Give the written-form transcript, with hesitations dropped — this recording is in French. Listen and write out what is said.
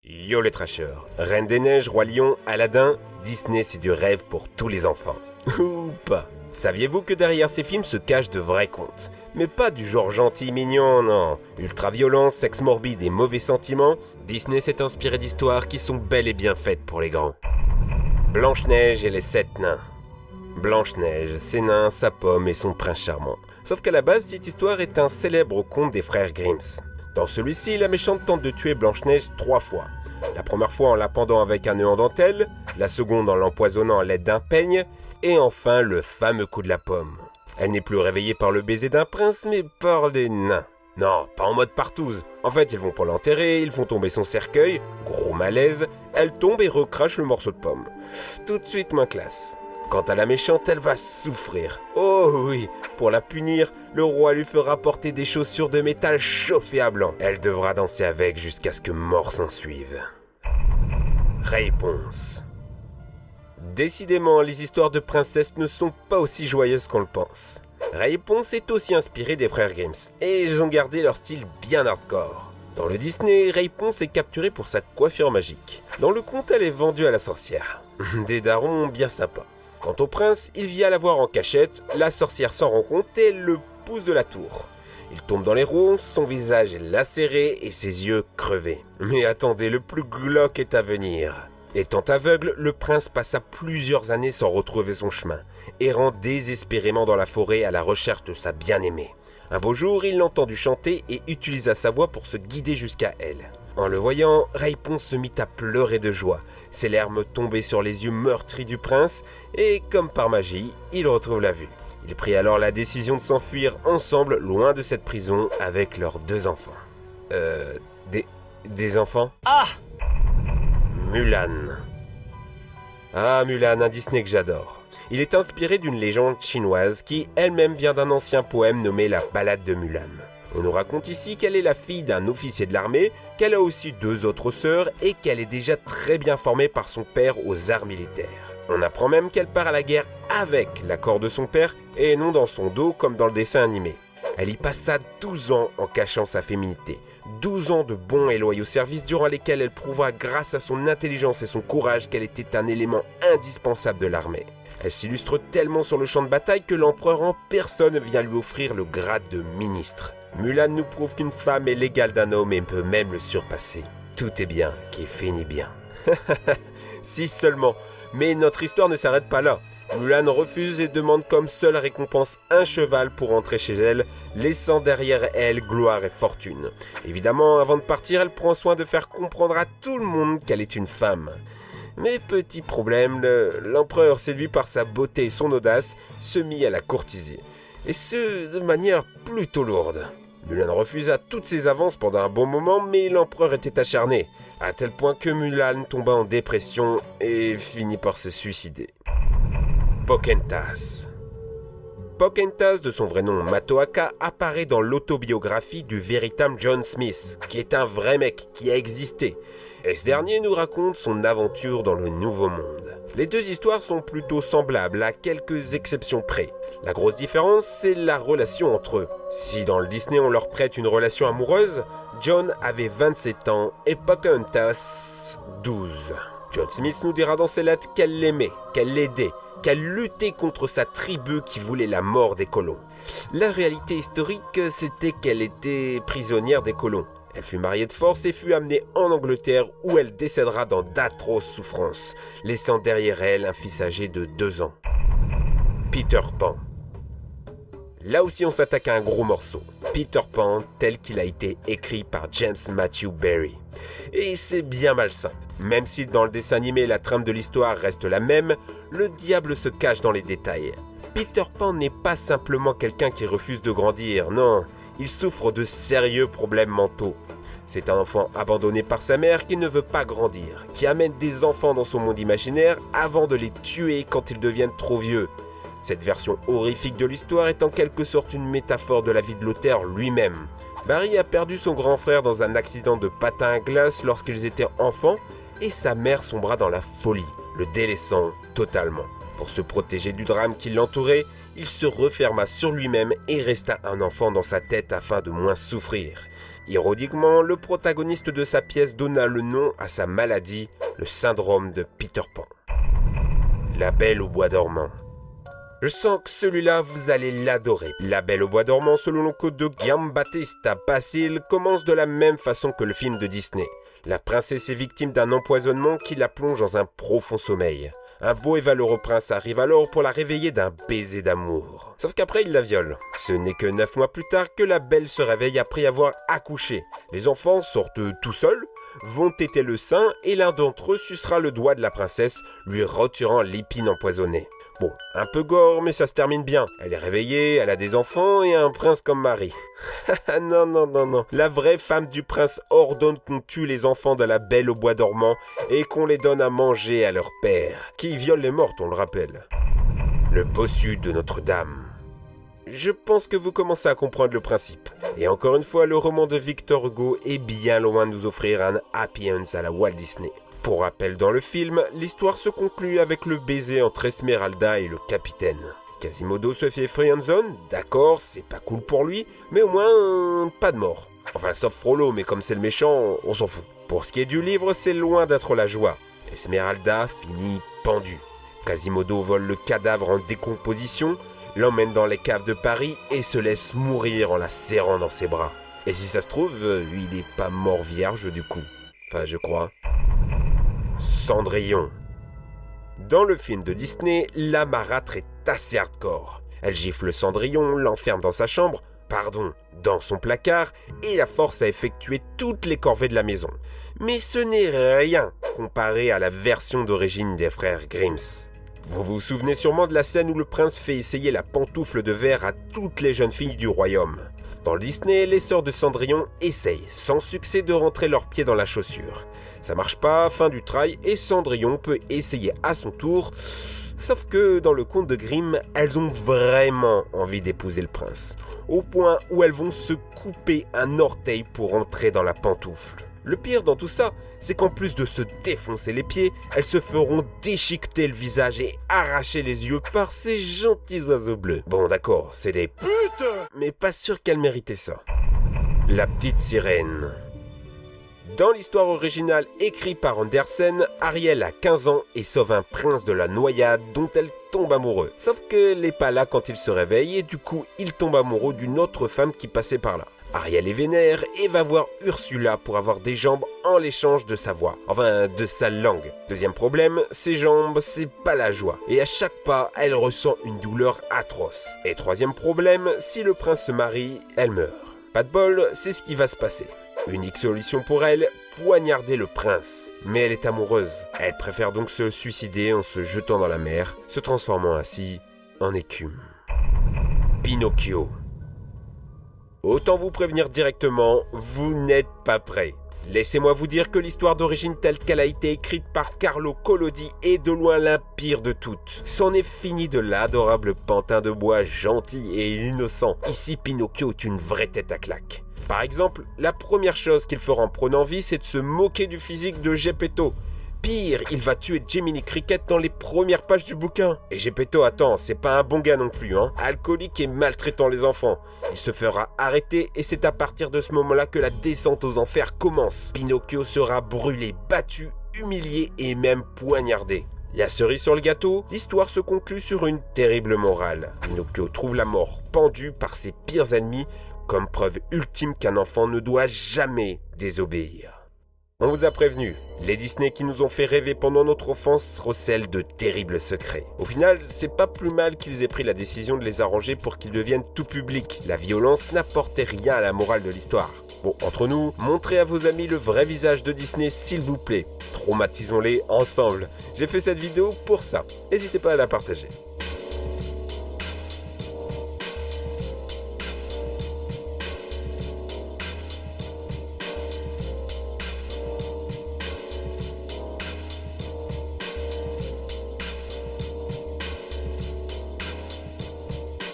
Yo les trashers, Reine des Neiges, Roi Lion, Aladdin, Disney c'est du rêve pour tous les enfants. Ou pas. Saviez-vous que derrière ces films se cachent de vrais contes? Mais pas du genre gentil mignon, non. Ultra-violence, sexe morbide et mauvais sentiments, Disney s'est inspiré d'histoires qui sont bel et bien faites pour les grands. Blanche-Neige et les 7 nains. Blanche-Neige, ses nains, sa pomme et son prince charmant. Sauf qu'à la base, cette histoire est un célèbre conte des frères Grimm. Dans celui-ci, la méchante tente de tuer Blanche-Neige 3 fois. La première fois en la pendant avec un nœud en dentelle, la seconde en l'empoisonnant à l'aide d'un peigne, et enfin le fameux coup de la pomme. Elle n'est plus réveillée par le baiser d'un prince, mais par les nains. Non, pas en mode partouze. En fait, ils vont pour l'enterrer, ils font tomber son cercueil, gros malaise, elle tombe et recrache le morceau de pomme. Tout de suite moins classe. Quant à la méchante, elle va souffrir. Oh oui, pour la punir, le roi lui fera porter des chaussures de métal chauffées à blanc. Elle devra danser avec jusqu'à ce que mort s'en suive. Réponse. Décidément, les histoires de princesses ne sont pas aussi joyeuses qu'on le pense. Réponse est aussi inspirée des frères Grimm, et ils ont gardé leur style bien hardcore. Dans le Disney, Réponse est capturée pour sa coiffure magique. Dans le conte, elle est vendue à la sorcière. Des darons bien sympas. Quant au prince, il vient la voir en cachette, la sorcière s'en rend compte et le pousse de la tour. Il tombe dans les ronds, son visage est lacéré et ses yeux crevés. Mais attendez, le plus glauque est à venir. Étant aveugle, le prince passa plusieurs années sans retrouver son chemin, errant désespérément dans la forêt à la recherche de sa bien-aimée. Un beau jour, il l'entendit chanter et utilisa sa voix pour se guider jusqu'à elle. En le voyant, Réponse se mit à pleurer de joie. Ses larmes tombaient sur les yeux meurtris du prince et, comme par magie, il retrouve la vue. Il prit alors la décision de s'enfuir ensemble loin de cette prison avec leurs 2 enfants. Des enfants? Ah! Mulan. Ah, Mulan, un Disney que j'adore. Il est inspiré d'une légende chinoise qui elle-même vient d'un ancien poème nommé La Ballade de Mulan. On nous raconte ici qu'elle est la fille d'un officier de l'armée, qu'elle a aussi 2 autres sœurs et qu'elle est déjà très bien formée par son père aux arts militaires. On apprend même qu'elle part à la guerre avec l'accord de son père et non dans son dos comme dans le dessin animé. Elle y passa 12 ans en cachant sa féminité. 12 ans de bons et loyaux services durant lesquels elle prouva grâce à son intelligence et son courage qu'elle était un élément indispensable de l'armée. Elle s'illustre tellement sur le champ de bataille que l'empereur en personne vient lui offrir le grade de ministre. Mulan nous prouve qu'une femme est l'égale d'un homme et peut même le surpasser. Tout est bien qui finit bien. Si seulement. Mais notre histoire ne s'arrête pas là. Mulan refuse et demande comme seule récompense un cheval pour rentrer chez elle, laissant derrière elle gloire et fortune. Évidemment, avant de partir, elle prend soin de faire comprendre à tout le monde qu'elle est une femme. Mais petit problème, l'empereur, séduit par sa beauté et son audace, se mit à la courtiser. Et ce, de manière plutôt lourde. Mulan refusa toutes ses avances pendant un bon moment, mais l'empereur était acharné, à tel point que Mulan tomba en dépression et finit par se suicider. Pocahontas. Pocahontas, de son vrai nom Matoaka, apparaît dans l'autobiographie du véritable John Smith, qui est un vrai mec qui a existé. Et ce dernier nous raconte son aventure dans le Nouveau Monde. Les 2 histoires sont plutôt semblables, à quelques exceptions près. La grosse différence, c'est la relation entre eux. Si dans le Disney on leur prête une relation amoureuse, John avait 27 ans et Pocahontas 12. John Smith nous dira dans ses lettres qu'elle l'aimait, qu'elle l'aidait, qu'elle luttait contre sa tribu qui voulait la mort des colons. La réalité historique, c'était qu'elle était prisonnière des colons. Elle fut mariée de force et fut amenée en Angleterre où elle décédera dans d'atroces souffrances, laissant derrière elle un fils âgé de 2 ans. Peter Pan. Là aussi on s'attaque à un gros morceau. Peter Pan tel qu'il a été écrit par James Matthew Barrie. Et c'est bien malsain. Même si dans le dessin animé la trame de l'histoire reste la même, le diable se cache dans les détails. Peter Pan n'est pas simplement quelqu'un qui refuse de grandir, non. Il souffre de sérieux problèmes mentaux. C'est un enfant abandonné par sa mère qui ne veut pas grandir, qui amène des enfants dans son monde imaginaire avant de les tuer quand ils deviennent trop vieux. Cette version horrifique de l'histoire est en quelque sorte une métaphore de la vie de l'auteur lui-même. Barry a perdu son grand frère dans un accident de patin à glace lorsqu'ils étaient enfants et sa mère sombra dans la folie, le délaissant totalement. Pour se protéger du drame qui l'entourait, il se referma sur lui-même et resta un enfant dans sa tête afin de moins souffrir. Ironiquement, le protagoniste de sa pièce donna le nom à sa maladie, le syndrome de Peter Pan. La Belle au bois dormant. Je sens que celui-là, vous allez l'adorer. La Belle au bois dormant, selon le code de Giambattista Basile, commence de la même façon que le film de Disney. La princesse est victime d'un empoisonnement qui la plonge dans un profond sommeil. Un beau et valeureux prince arrive alors pour la réveiller d'un baiser d'amour. Sauf qu'après, il la viole. Ce n'est que 9 mois plus tard que la Belle se réveille après avoir accouché. Les enfants sortent tout seuls, vont téter le sein et l'un d'entre eux sucera le doigt de la princesse, lui retirant l'épine empoisonnée. Bon, un peu gore, mais ça se termine bien. Elle est réveillée, elle a des enfants et un prince comme mari. Non. La vraie femme du prince ordonne qu'on tue les enfants de la Belle au bois dormant et qu'on les donne à manger à leur père, qui viole les mortes, on le rappelle. Le bossu de Notre-Dame. Je pense que vous commencez à comprendre le principe. Et encore une fois, le roman de Victor Hugo est bien loin de nous offrir un happy end à la Walt Disney. Pour rappel, dans le film, l'histoire se conclut avec le baiser entre Esmeralda et le capitaine. Quasimodo se fait friendzone, d'accord, c'est pas cool pour lui, mais au moins, pas de mort. Enfin, sauf Frollo, mais comme c'est le méchant, on s'en fout. Pour ce qui est du livre, c'est loin d'être la joie. Esmeralda finit pendue. Quasimodo vole le cadavre en décomposition, l'emmène dans les caves de Paris et se laisse mourir en la serrant dans ses bras. Et si ça se trouve, il est pas mort vierge du coup. Enfin, je crois. Cendrillon. Dans le film de Disney, la marâtre est assez hardcore. Elle gifle Cendrillon, l'enferme dans sa chambre, dans son placard, et la force à effectuer toutes les corvées de la maison. Mais ce n'est rien comparé à la version d'origine des frères Grimms. Vous vous souvenez sûrement de la scène où le prince fait essayer la pantoufle de verre à toutes les jeunes filles du royaume. Dans le Disney, les sœurs de Cendrillon essayent, sans succès, de rentrer leurs pieds dans la chaussure. Ça marche pas, fin du trail, et Cendrillon peut essayer à son tour. Sauf que dans le conte de Grimm, elles ont vraiment envie d'épouser le prince. Au point où elles vont se couper un orteil pour entrer dans la pantoufle. Le pire dans tout ça, c'est qu'en plus de se défoncer les pieds, elles se feront déchiqueter le visage et arracher les yeux par ces gentils oiseaux bleus. Bon d'accord, c'est des putes, mais pas sûr qu'elles méritaient ça. La petite sirène. Dans l'histoire originale écrite par Andersen, Ariel a 15 ans et sauve un prince de la noyade dont elle tombe amoureux. Sauf qu'elle n'est pas là quand il se réveille et du coup il tombe amoureux d'une autre femme qui passait par là. Ariel est vénère et va voir Ursula pour avoir des jambes en l'échange de sa voix, enfin de sa langue. Deuxième problème, ses jambes, c'est pas la joie. Et à chaque pas, elle ressent une douleur atroce. Et troisième problème, si le prince se marie, elle meurt. Pas de bol, c'est ce qui va se passer. Unique solution pour elle, poignarder le prince. Mais elle est amoureuse. Elle préfère donc se suicider en se jetant dans la mer, se transformant ainsi en écume. Pinocchio. Autant vous prévenir directement, vous n'êtes pas prêts. Laissez-moi vous dire que l'histoire d'origine telle qu'elle a été écrite par Carlo Collodi est de loin la pire de toutes. C'en est fini de l'adorable pantin de bois gentil et innocent. Ici, Pinocchio est une vraie tête à claque. Par exemple, la première chose qu'il fera en prenant vie, c'est de se moquer du physique de Geppetto. Pire, il va tuer Jiminy Cricket dans les premières pages du bouquin. Et Geppetto, attends, c'est pas un bon gars non plus, hein. Alcoolique et maltraitant les enfants. Il se fera arrêter et c'est à partir de ce moment-là que la descente aux enfers commence. Pinocchio sera brûlé, battu, humilié et même poignardé. La cerise sur le gâteau, l'histoire se conclut sur une terrible morale. Pinocchio trouve la mort, pendu par ses pires ennemis, comme preuve ultime qu'un enfant ne doit jamais désobéir. On vous a prévenu, les Disney qui nous ont fait rêver pendant notre enfance recèlent de terribles secrets. Au final, c'est pas plus mal qu'ils aient pris la décision de les arranger pour qu'ils deviennent tout public. La violence n'apportait rien à la morale de l'histoire. Bon, entre nous, montrez à vos amis le vrai visage de Disney s'il vous plaît. Traumatisons-les ensemble. J'ai fait cette vidéo pour ça. N'hésitez pas à la partager.